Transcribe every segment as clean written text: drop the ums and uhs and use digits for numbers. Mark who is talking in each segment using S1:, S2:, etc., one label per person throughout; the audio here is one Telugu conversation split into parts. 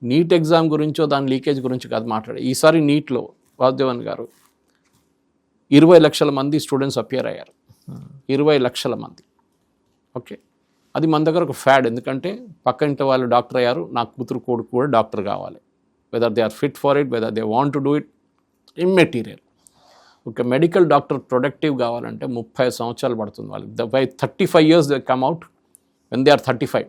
S1: నీట్ ఎగ్జామ్ గురించో దాని లీకేజ్ గురించి కాదు మాట్లాడే. ఈసారి నీట్లో వాసుదేవన్ గారు 20 లక్షల మంది స్టూడెంట్స్ అపియర్ అయ్యారు. 20 లక్షల మంది. ఓకే, అది మన దగ్గర ఒక ఫ్యాడ్. ఎందుకంటే పక్క ఇంటి వాళ్ళు డాక్టర్ అయ్యారు, నా కూతురు కొడుకు కూడా డాక్టర్ కావాలి. Whether they are fit for it, whether they want to do it, immaterial. ఒక మెడికల్ డాక్టర్ ప్రొడక్టివ్ కావాలంటే 30 సంవత్సరాలు పడుతుంది వాళ్ళకి. By 35 years they come out when they are 35.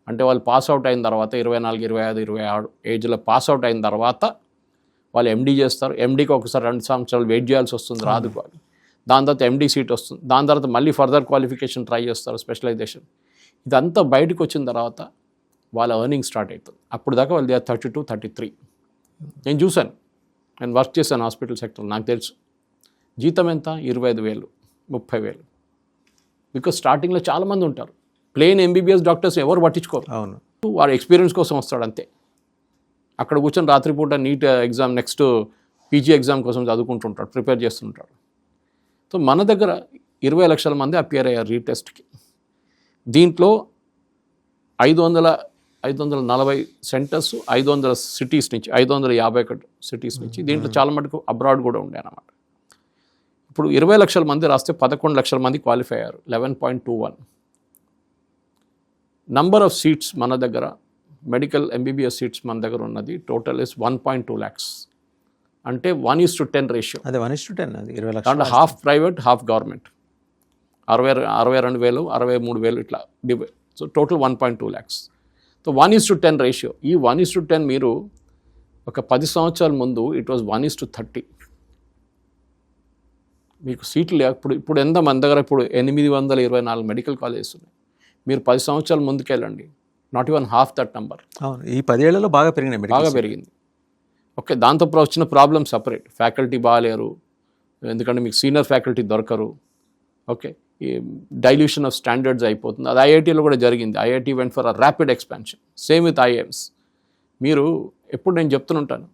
S1: అంటే వాళ్ళు పాస్అవుట్ అయిన తర్వాత 24, 25, 26 ఏజ్లో పాస్అవుట్ అయిన తర్వాత వాళ్ళు ఎండీ చేస్తారు. ఎండీకి ఒకసారి 2 సంవత్సరాలు వెయిట్ చేయాల్సి వస్తుంది, రాదు. దాని తర్వాత ఎండీ సీట్ వస్తుంది. దాని తర్వాత మళ్ళీ ఫర్దర్ క్వాలిఫికేషన్ ట్రై చేస్తారు, స్పెషలైజేషన్. ఇదంతా బయటకు వచ్చిన తర్వాత వాళ్ళ ఎర్నింగ్ స్టార్ట్ అవుతుంది. అప్పుడు దాకా వాళ్ళు 32, 33. నేను చూశాను, నేను వర్క్ చేశాను హాస్పిటల్ సెక్టర్, నాకు తెలుసు. జీతం ఎంత? 25,000, 30,000. బికాజ్ స్టార్టింగ్లో చాలామంది ఉంటారు. ప్లెయిన్ ఎంబీబీఎస్ డాక్టర్స్ ఎవరు పట్టించుకోరు.
S2: అవును,
S1: వాడు ఎక్స్పీరియన్స్ కోసం వస్తాడు అంతే. అక్కడ కూర్చొని రాత్రిపూట NEET exam, next PG exam కోసం చదువుకుంటుంటాడు, ప్రిపేర్ చేస్తుంటాడు. సో మన దగ్గర 20 లక్షల మంది అపియర్ అయ్యారు రీటెస్ట్కి. దీంట్లో 540 సెంటర్స్ 500 సిటీస్ నుంచి, 551 సిటీస్ నుంచి. దీంట్లో చాలా మటుకు అబ్రాడ్ కూడా ఉండే అన్నమాట. ఇప్పుడు 20 లక్షల మంది రాస్తే 11 లక్షల మంది క్వాలిఫై అయ్యారు, 11.21. నంబర్ ఆఫ్ సీట్స్ మన దగ్గర, మెడికల్ ఎంబీబీఎస్ సీట్స్ మన దగ్గర ఉన్నది టోటల్ ఇస్ 1.2 lakhs. అంటే 1:10 రేషియో.
S2: అదే 1:10, అది 20 లక్షలు.
S1: అంటే హాఫ్ ప్రైవేట్, హాఫ్ గవర్నమెంట్. 62,000, 63,000 ఇట్లా divide. So total 1.2 lakhs. So 1:10 ratio. ఈ 1:10 మీరు ఒక 10 సంవత్సరాల ముందు ఇట్ వాజ్ 1:30. మీకు సీట్లు లేవు. ఇప్పుడు ఎంత మన దగ్గర? ఇప్పుడు 824 మెడికల్ కాలేజెస్ ఉన్నాయి. మీరు 10 సంవత్సరాల ముందుకెళ్ళండి, not even half that number.
S2: అవును, ఈ 10 ఏళ్లలో బాగా పెరిగినాయి,
S1: బాగా పెరిగింది. ఓకే, దాంతో వచ్చిన ప్రాబ్లమ్ సపరేట్. ఫ్యాకల్టీ బాగాలేరు, ఎందుకంటే మీకు సీనియర్ ఫ్యాకల్టీ దొరకరు. ఓకే, ఈ డైల్యూషన్ ఆఫ్ స్టాండర్డ్స్ అయిపోతుంది. అది ఐఐటీలో కూడా జరిగింది. IIT went for a rapid expansion. Same with IIMs. మీరు ఎప్పుడు నేను చెప్తుంటాను,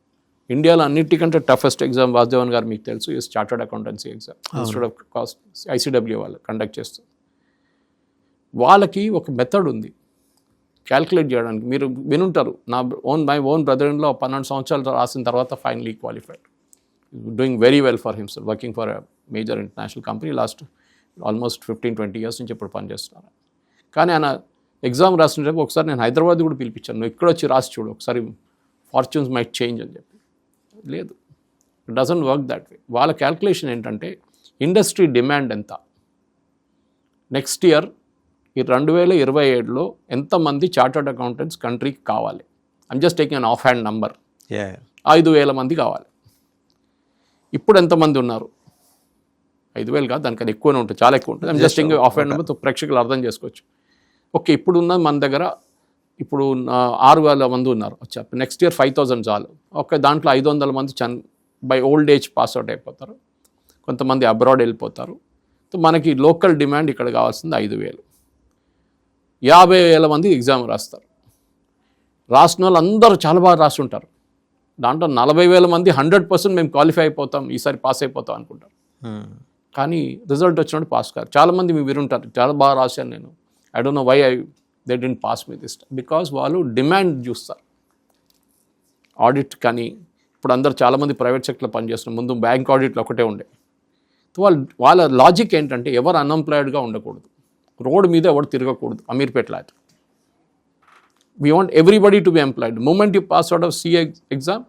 S1: ఇండియాలో అన్నిటికంటే టఫెస్ట్ ఎగ్జామ్ వాసుదేవన్ గారు మీకు తెలుసు, ఈ chartered accountancy exam. Institute of cost ICW వాళ్ళు కండక్ట్ చేస్తారు. వాళ్ళకి ఒక మెథడ్ ఉంది క్యాల్కులేట్ చేయడానికి. మీరు వినుంటారు, మై ఓన్ బ్రదర్-ఇన్-లా 12 సంవత్సరాలు రాసిన తర్వాత finally qualified, doing very well for himself, working for a major international company. Last almost 15-20 years నుంచి ఇప్పుడు పనిచేస్తున్నారు. కానీ ఆయన ఎగ్జామ్ రాసినప్పుడు ఒకసారి నేను హైదరాబాద్ కూడా పిలిపించాను, నువ్వు ఇక్కడ వచ్చి రాసి చూడు, ఒకసారి ఫార్చ్యూన్స్ మైట్ చేంజ్ అని చెప్పి. లేదు, it doesn't work that way. వాళ్ళ క్యాల్కులేషన్ ఏంటంటే ఇండస్ట్రీ డిమాండ్ ఎంత, నెక్స్ట్ ఇయర్ ఈ 2027లో ఎంతమంది చార్టర్డ్ అకౌంటెంట్స్ కంట్రీకి కావాలి. I'm just taking an off hand number. 5,000 మంది కావాలి. ఇప్పుడు ఎంతమంది ఉన్నారు? 5,000 కాదు, దానికన్నా ఎక్కువనే ఉంటుంది, చాలా ఎక్కువ ఉంటుంది. I'm just taking of hand number, ప్రేక్షకులు అర్థం చేసుకోవచ్చు. ఓకే, ఇప్పుడు ఉన్న మన దగ్గర ఇప్పుడు 6,000 మంది ఉన్నారు. వచ్చా నెక్స్ట్ ఇయర్ 5,000 చాలు. ఓకే, దాంట్లో 500 మంది బై ఓల్డ్ ఏజ్ పాస్అవుట్ అయిపోతారు, కొంతమంది అబ్రాడ్ వెళ్ళిపోతారు. సో మనకి లోకల్ డిమాండ్ ఇక్కడ కావాల్సింది 5,000. 50,000 మంది ఎగ్జామ్ రాస్తారు. రాసిన వాళ్ళు అందరూ చాలా బాగా రాసి ఉంటారు. దాంట్లో 40,000 మంది 100% మేము క్వాలిఫై అయిపోతాం, ఈసారి పాస్ అయిపోతాం అనుకుంటారు. కానీ రిజల్ట్ వచ్చినప్పుడు పాస్ కాదు. చాలామంది మీరు వినుంటారు, చాలా బాగా రాశాను నేను, I don't know why they didn't pass me this time. Because వాళ్ళు డిమాండ్ చూస్తారు. ఆడిట్ కానీ ఇప్పుడు అందరు చాలామంది ప్రైవేట్ సెక్టర్లో పనిచేస్తున్నారు, ముందు బ్యాంక్ ఆడిట్లు ఒకటే ఉండే. వాళ్ళ లాజిక్ ఏంటంటే ఎవరు అన్ఎంప్లాయిడ్గా ఉండకూడదు, రోడ్ మీద ఎవరు తిరగకూడదు. అమీర్పేటలో అయితే we want everybody to be employed. Moment you pass out of CA exam,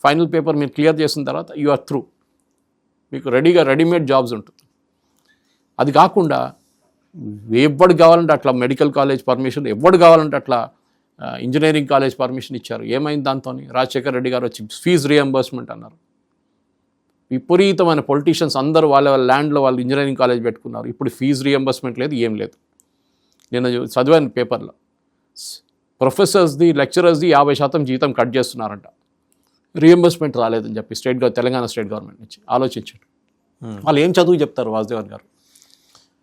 S1: final paper మీరు క్లియర్ చేసిన తర్వాత యు ఆర్ త్రూ, మీకు రెడీమేడ్ జాబ్స్ ఉంటుంది. అది కాకుండా ఎవడు కావాలంటే అట్లా మెడికల్ కాలేజ్ పర్మిషన్, ఎవడు కావాలంటే అట్లా ఇంజనీరింగ్ కాలేజ్ పర్మిషన్ ఇచ్చారు. ఏమైంది దాంతో? రాజశేఖర్ రెడ్డి గారు వచ్చి ఫీజు రియంబర్స్మెంట్ అన్నారు. విపరీతమైన పొలిటీషియన్స్ అందరూ వాళ్ళ ల్యాండ్లో వాళ్ళు ఇంజనీరింగ్ కాలేజ్ పెట్టుకున్నారు. ఇప్పుడు ఫీజు రియంబర్స్మెంట్ లేదు, ఏం లేదు. నేను చదివాను పేపర్లో, ప్రొఫెసర్స్ది లెక్చరర్స్ది 50% జీతం కట్ చేస్తున్నారంట, రియంబర్స్మెంట్ రాలేదని చెప్పి తెలంగాణ స్టేట్ గవర్నమెంట్ నుంచి. ఆలోచించండి, వాళ్ళు ఏం చదువు చెప్తారు వాసుదేవన్ గారు?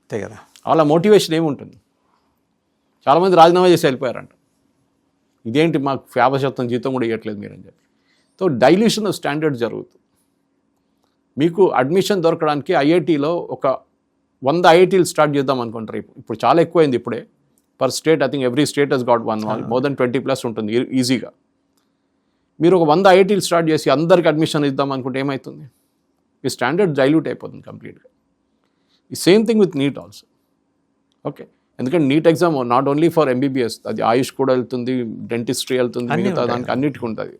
S2: అంతే కదా,
S1: వాళ్ళ మోటివేషన్ ఏముంటుంది? చాలామంది రాజీనామా చేసి వెళ్ళిపోయారంట. ఇదేంటి మాకు 50% జీతం కూడా ఇవ్వట్లేదు మీరని చెప్పి. సో డైల్యూషన్ ఆఫ్ స్టాండర్డ్ జరుగుతుంది. మీకు అడ్మిషన్ దొరకడానికి ఐఐటీలో ఒక 100 ఐఐటీలు స్టార్ట్ చేద్దాం అనుకుంటారు. ఇప్పుడు చాలా ఎక్కువైంది. ఇప్పుడే per state I think every state Hess got 1 more than 20+ ఉంటుంది ఈజీగా. మీరు ఒక 100 ఐఐటీలు స్టార్ట్ చేసి అందరికి అడ్మిషన్ ఇద్దాం అనుకుంటే ఏమవుతుంది? ఈ స్టాండర్డ్ డైల్యూట్ అయిపోతుంది కంప్లీట్గా. ఈ same thing with NEET also. Okay, ఎందుకంటే NEET exam not only for MBBS, అది ఆయుష్ కూడా వెళ్తుంది, డెంటిస్ట్రీ వెళ్తుంది, మిగతా దానికి అన్నిటికీ ఉంటుంది.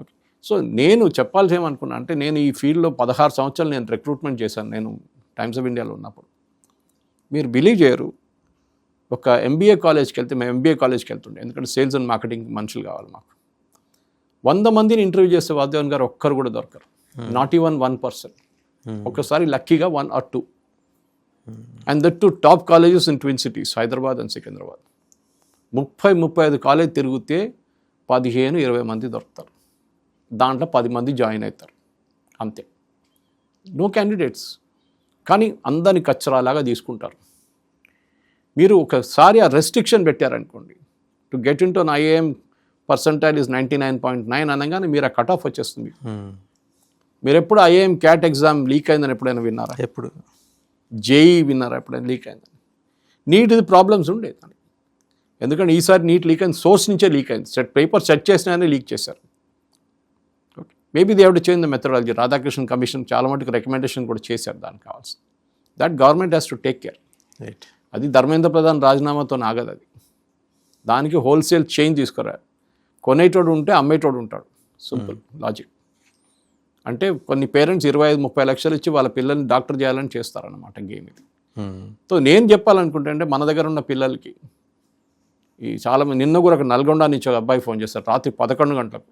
S1: ఓకే, సో నేను చెప్పాల్సి ఏమనుకున్నా అంటే, నేను ఈ ఫీల్డ్లో 16 సంవత్సరాలు నేను రిక్రూట్మెంట్ చేశాను నేను టైమ్స్ ఆఫ్ ఇండియాలో ఉన్నప్పుడు. మీరు బిలీవ్ చేయరు, ఒక ఎంబీఏ కాలేజ్కి వెళ్తే, మేము ఎంబీఏ కాలేజ్కి వెళ్తుండే, ఎందుకంటే సేల్స్ అండ్ మార్కెటింగ్ మనుషులు కావాలి మాకు. 100 మందిని ఇంటర్వ్యూ చేస్తే వాసుదేవన్ గారు ఒక్కరు కూడా దొరకరు, నాట్ ఈవెన్ 1%. ఒక్కసారి లక్కీగా 1 or 2, and that to top colleges in twin cities, Hyderabad and Secunderabad. 30-35 college తిరిగితే 15-20 మంది దొరుకుతారు, దాంట్లో 10 మంది జాయిన్ అవుతారు, అంతే. నో క్యాండిడేట్స్, కానీ అందరిని కచ్చరాలాగా తీసుకుంటారు. మీరు ఒకసారి ఆ రెస్ట్రిక్షన్ పెట్టారనుకోండి, to get into an IIM percentile is 99.9 అనగానే మీరు ఆ కట్ ఆఫ్ వచ్చేస్తుంది. మీరు ఎప్పుడు ఐఏఎం క్యాట్ ఎగ్జామ్ లీక్ అయిందని ఎప్పుడైనా విన్నారా?
S2: ఎప్పుడు?
S1: జేఈ విన్నారా ఎప్పుడైనా లీక్ అయిందని? నీట్ది ప్రాబ్లమ్స్ ఉండేది, ఎందుకంటే ఈసారి నీట్ లీక్ అయింది, సోర్స్ నుంచే లీక్ అయింది. పేపర్ సెట్ చేసినానే లీక్ చేశారు. Okay, maybe they have to change the methodology. Radhakrishna commission చాలా మటుకు రికమెండేషన్ కూడా చేశారు దానికి కావాల్సింది. That government has to take care. అది ధర్మేంద్ర ప్రధాన్ రాజీనామాతో ఆగదు, అది దానికి హోల్సేల్ చైన్ తీసుకురారు. కొనేటోడు ఉంటే అమ్మేటోడు ఉంటాడు, సింపుల్ లాజిక్. అంటే కొన్ని పేరెంట్స్ 25-30 లక్షలు ఇచ్చి వాళ్ళ పిల్లల్ని డాక్టర్ చేయాలని చేస్తారన్నమాట గేమ్ ఇది. సో నేను చెప్పాలనుకుంటే అంటే, మన దగ్గర ఉన్న పిల్లలకి ఈ చాలా నిన్న కూడా ఒక నల్గొండ నుంచి ఒక అబ్బాయి ఫోన్ చేస్తారు రాత్రి 11 గంటలకు.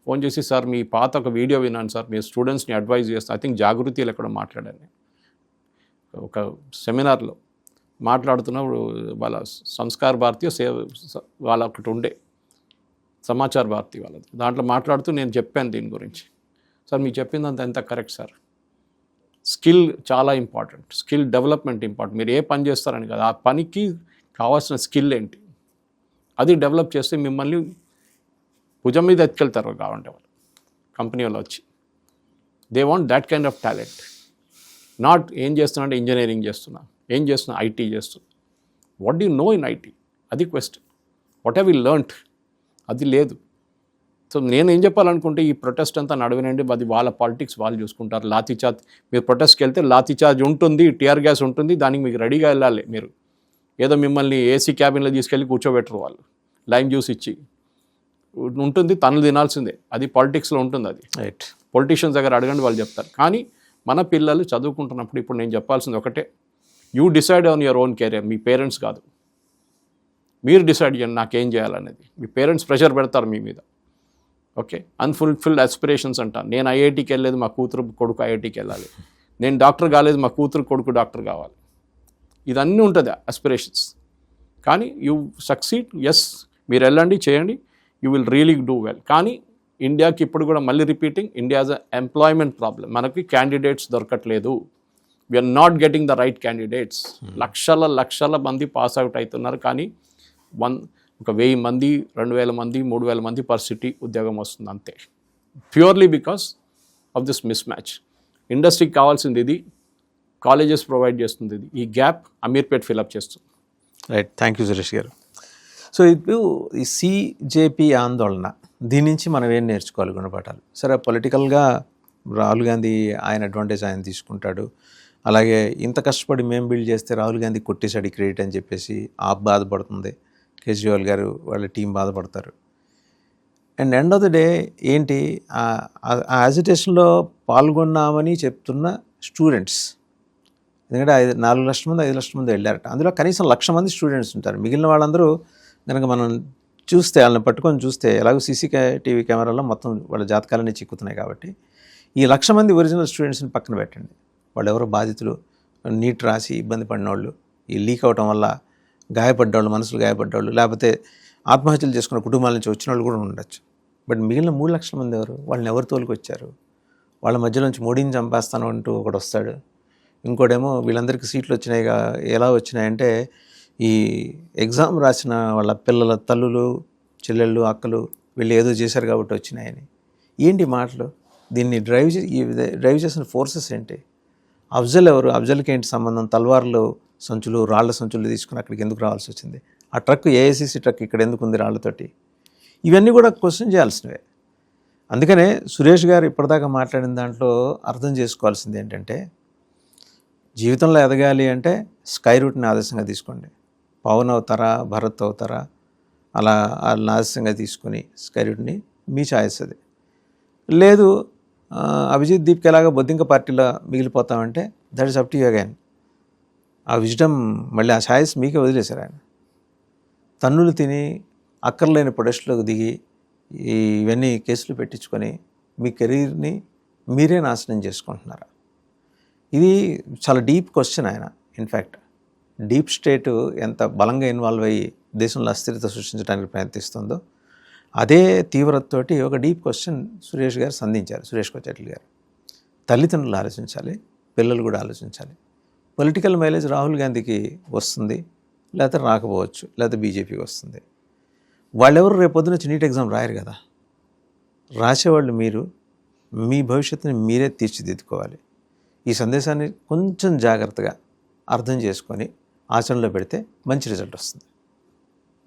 S1: ఫోన్ చేసి, సార్ మీ పాత ఒక వీడియో విన్నాను సార్, మీ స్టూడెంట్స్ని అడ్వైజ్ చేస్తాను, ఐ థింక్ జాగృతిలో ఎక్కడ మాట్లాడాను, ఒక సెమినార్లో మాట్లాడుతున్నప్పుడు వాళ్ళ సంస్కార్ భారతీయ వాళ్ళ ఒకటి ఉండే సమాచార్ భారతి వాళ్ళది, దాంట్లో మాట్లాడుతూ నేను చెప్పాను దీని గురించి. సార్ మీకు చెప్పిందంత ఎంత కరెక్ట్ సార్, స్కిల్ చాలా ఇంపార్టెంట్, స్కిల్ డెవలప్మెంట్ ఇంపార్టెంట్. మీరు ఏ పని చేస్తారని కదా, ఆ పనికి కావాల్సిన స్కిల్ ఏంటి, అది డెవలప్ చేస్తే మిమ్మల్ని భుజం మీద ఎత్తుకెళ్తారు కావాలంటే వాళ్ళు కంపెనీ వాళ్ళు వచ్చి. They want that kind of talent. Not ఏం చేస్తున్నా అంటే ఇంజనీరింగ్ చేస్తున్నా, ఏం చేస్తున్నా ఐటీ చేస్తున్నా, what do know in IT, అది question. What have you learned, అది లేదు. సో నేను ఏం చెప్పాలనుకుంటే, ఈ ప్రొటెస్ట్ అంతా నడవనండి, అది వాళ్ళ పాలిటిక్స్ వాళ్ళు చూసుకుంటారు. లాఠీచార్జ్, మీరు ప్రొటెస్ట్కి వెళ్తే లాఠీచార్జ్ ఉంటుంది, టీఆర్ గ్యాస్ ఉంటుంది, దానికి మీకు రెడీగా వెళ్ళాలి. మీరు ఏదో మిమ్మల్ని ఏసీ క్యాబిన్లో తీసుకెళ్ళి కూర్చోబెట్టరు వాళ్ళు, లైమ్ జ్యూస్ ఇచ్చి ఉంటుంది, తనలు తినాల్సిందే. అది పాలిటిక్స్లో ఉంటుంది, అది రైట్. పొలిటీషియన్స్ దగ్గర అడగండి, వాళ్ళు చెప్తారు. కానీ మన పిల్లలు చదువుకుంటున్నప్పుడు ఇప్పుడు నేను చెప్పాల్సింది ఒకటే, you decide on your own career. Me parents కాదు, మీరు డిసైడ్ చేయండి నాకేం చేయాలనేది. మీ పేరెంట్స్ ప్రెషర్ పెడతారు మీ మీద. ఓకే, అన్ఫుల్ఫిల్డ్ ఆస్పిరేషన్స్ అంటాను. నేను ఐఐటీకి వెళ్ళలేదు, మా కూతురు కొడుకు ఐఐటీకి వెళ్ళాలి. నేను డాక్టర్ కాలేదు, మా కూతురు కొడుకు డాక్టర్ కావాలి. ఇదన్నీ ఉంటుంది ఆస్పిరేషన్స్. కానీ యూ సక్సీడ్, ఎస్, మీరు వెళ్ళండి, చేయండి, you will really do well. కానీ ఇండియాకి ఇప్పుడు కూడా మళ్ళీ repeating, India has a employment problem. మనకి క్యాండిడేట్స్ దొరకట్లేదు, we're not getting the right candidates. లక్షల మంది పాస్ అవుట్ అవుతున్నారు, కానీ ఒక 1000 మంది, 2000 మంది, 3000 మంది పర్ సిటీ ఉద్యోగం వస్తుంది అంతే. Purely because of this miss match. ఇండస్ట్రీకి కావాల్సింది ఇది, కాలేజెస్ ప్రొవైడ్ చేస్తుంది ఇది. ఈ గ్యాప్ అమీర్పేట్ ఫిలప్ చేస్తుంది.
S2: రైట్, థ్యాంక్ యూ సురేష్ గారు. సో ఇప్పుడు ఈ సిజేపీ ఆందోళన, దీని నుంచి మనం ఏం నేర్చుకోవాలి గుణపాఠాలు? సరే, పొలిటికల్గా రాహుల్ గాంధీ ఆయన అడ్వాంటేజ్ ఆయన తీసుకుంటాడు, అలాగే ఇంత కష్టపడి మేము బిల్డ్ చేస్తే రాహుల్ గాంధీ కొట్టేశాడు ఈ క్రెడిట్ అని చెప్పేసి ఆప్ బాధపడుతుంది, కేజ్రీవాల్ గారు వాళ్ళ టీం బాధపడతారు. And end of the day ఏంటి, ఆ యాజిటేషన్లో పాల్గొన్నామని చెప్తున్న స్టూడెంట్స్, ఎందుకంటే 4 లక్షల మంది 5 లక్షల మంది వెళ్ళారట, అందులో కనీసం 1,00,000 మంది స్టూడెంట్స్ ఉంటారు. మిగిలిన వాళ్ళందరూ కనుక మనం చూస్తే, వాళ్ళని పట్టుకొని చూస్తే, ఎలాగో టీవీ కెమెరాలో మొత్తం వాళ్ళ జాతకాలన్నీ చిక్కుతున్నాయి. కాబట్టి ఈ 1,00,000 మంది ఒరిజినల్ స్టూడెంట్స్ని పక్కన పెట్టండి, వాళ్ళు ఎవరో బాధితులు, నీట్ రాసి ఇబ్బంది పడిన వాళ్ళు, ఈ లీక్ అవటం వల్ల గాయపడ్డవాళ్ళు, మనసులు గాయపడ్డవాళ్ళు, లేకపోతే ఆత్మహత్యలు చేసుకున్న కుటుంబాల నుంచి వచ్చిన వాళ్ళు కూడా ఉండొచ్చు. బట్ మిగిలిన 3 లక్షల మంది ఎవరు? వాళ్ళని ఎవరు తోలుకొచ్చారు? వాళ్ళ మధ్యలోంచి మోడీని చంపేస్తాను అంటూ ఒకడు వస్తాడు, ఇంకోటేమో వీళ్ళందరికీ సీట్లు వచ్చినాయిగా. ఎలా వచ్చినాయంటే, ఈ ఎగ్జామ్ రాసిన వాళ్ళ పిల్లల తల్లులు, చెల్లెళ్ళు, అక్కలు వీళ్ళు ఏదో చేశారు కాబట్టి వచ్చినాయని. ఏంటి మాటలు? దీన్ని డ్రైవ్ చేసిన ఫోర్సెస్ ఏంటి? అఫ్జల్ ఎవరు? అఫ్జల్కి ఏంటి సంబంధం? తల్వార్లు సంచులు, రాళ్ల సంచులు తీసుకుని అక్కడికి ఎందుకు రావాల్సి వచ్చింది? ఆ ట్రక్ ఏఐసిసి ట్రక్ ఇక్కడ ఎందుకు ఉంది రాళ్లతోటి? ఇవన్నీ కూడా క్వశ్చన్ చేయాల్సినవే. అందుకనే సురేష్ గారు ఇప్పటిదాకా మాట్లాడిన దాంట్లో అర్థం చేసుకోవాల్సింది ఏంటంటే, జీవితంలో ఎదగాలి అంటే స్కై రూట్ని ఆదర్శంగా తీసుకోండి. పవన్ అవుతారా, భరత్ అవుతారా, అలా వాళ్ళని ఆదర్శంగా తీసుకొని స్కై రూట్ని మీ ఛాయిస్ అది. లేదు అభిజిత్ దీప్కి ఎలాగో బొద్దింక పార్టీలో మిగిలిపోతామంటే that is up to you again. ఆ విజ్డమ్ మళ్ళీ ఆ ఛాయిస్ మీకే వదిలేశారు ఆయన. తన్నులు తిని అక్కర్లేని ప్రొడక్ట్లోకి దిగి ఇవన్నీ కేసులు పెట్టించుకొని మీ కెరీర్ని మీరే నాశనం చేసుకుంటున్నారా? ఇది చాలా డీప్ క్వశ్చన్. ఆయన ఇన్ఫ్యాక్ట్ డీప్ స్టేట్ ఎంత బలంగా ఇన్వాల్వ్ అయ్యి దేశంలో అస్థిరత సృష్టించడానికి ప్రయత్నిస్తుందో అదే తీవ్రతతోటి ఒక డీప్ క్వశ్చన్ సురేష్ గారు సంధించారు. సురేష్ కొచ్చెట్ల గారు తల్లిదండ్రులు ఆలోచించాలి, పిల్లలు కూడా ఆలోచించాలి. పొలిటికల్ మైలేజ్ రాహుల్ గాంధీకి వస్తుంది, లేకపోతే రాకపోవచ్చు, లేకపోతే బీజేపీకి వస్తుంది. వాళ్ళెవరు రేపొద్దున నీట్ ఎగ్జామ్ రాయరు కదా. రాసేవాళ్ళు మీరు. మీ భవిష్యత్తుని మీరే తీర్చిదిద్దుకోవాలి. ఈ సందేశాన్ని కొంచెం జాగ్రత్తగా అర్థం చేసుకొని ఆచరణలో పెడితే మంచి రిజల్ట్ వస్తుంది.